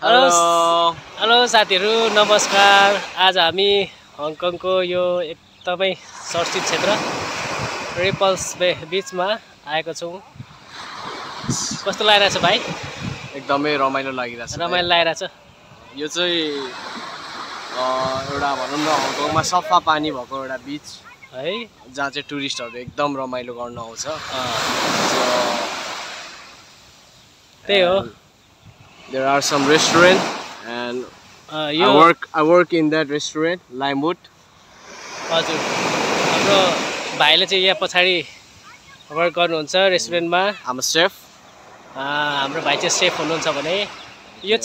Hello hello साथीहरु नमस्कार। आज हामी हङकङको यो एकदमै चर्चित क्षेत्र रिपल्स बे बीचमा आएको छौं। कस्तो लागिरहेछ भाइ? एकदमै रमाइलो लागिरहेछ। रमाइलो लागिरहेछ। यो चाहिँ एउटा भनौं न हङकङमा सफा पानी भएको एउटा बीच है, जहाँ चाहिँ टुरिस्टहरु एकदम रमाइलो गर्न आउँछ। त्यही हो। There are some restaurant and I work in that restaurant, Limewood. हजुर, हाम्रो भाइले चाहिँ यहाँ पछाडी वर्क गर्नुहुन्छ रेस्टुरेन्टमा। I'm a chef. हाम्रो भाइ चाहिँ सेफ हुनुहुन्छ भने यो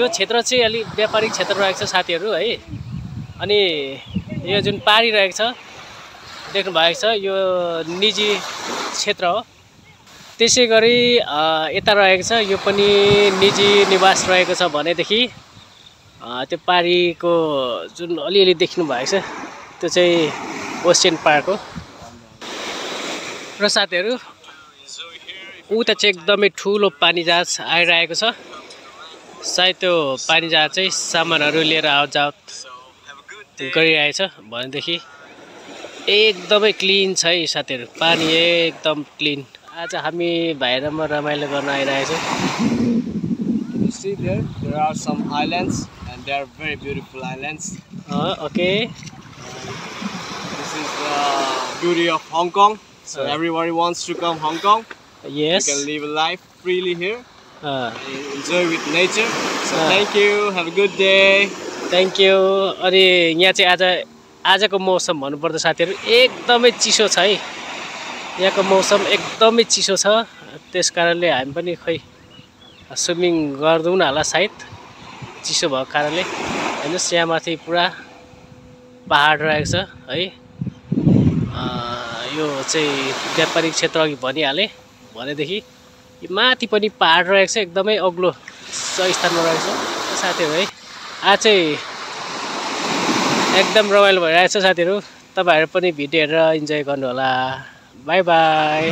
क्षेत्र चाहिँ अलि व्यापारिक क्षेत्र रहेको छ साथीहरु है। अनि यो जुन पारी रहेको छ देख्नु भएको छ यो निजी क्षेत्र हो। त्यसैगरी यता रहेको छ यो पनि निजी निवास रहेको छ भनेदेखि त्यो पारीको जुन अलिअलि देख्नु भएको छ त्यो चाहिँ ओसियन पार्क हो। र साथीहरु उता चाहिँ एकदमै ठुलो पानी जहाज आइरहेको छ। सायद त्यो पानी जहाज चाहिँ सामानहरु लिएर आवतजावत गरिरहेछ भनेदेखि एकदमै क्लिन छ है साथीहरु, पानी एकदम क्लिन। आज हामी भाइ र म रमाइलो गर्न आइरहेछौं। You see there are some islands and they are very beautiful islands. Okay. This is the beauty of Hong Kong. So everybody wants to come Hong Kong. Yes. You can live a life freely here. Enjoy with nature. So thank you. Have a good day. Thank you. अनि यहाँ चाहिँ आजको मौसम भन्नुपर्दा साथीहरु एकदमै चिसो छ है। यहाँको मौसम एकदमै चिसो छ। त्यसकारणले हामी पनि खै स्विमिङ गर्दैनौँ होला सायद चिसो भएको कारणले। हेर्नुस् यहाँ माथि पुरा पहाड रहेको छ है। यो चाहिँ व्यापारिक क्षेत्र अघि भनिहाले भनेदेखि यो माथि पनि पहाड रहेको छ, एकदमै अग्लो स्थानमा रहेको छ साथीहरु है। आज चाहिँ एकदम रमाइलो भइरहेछ साथीहरु। तपाईहरु पनि भिडियो हेरेर इन्जोय गर्नु होला। Bye bye.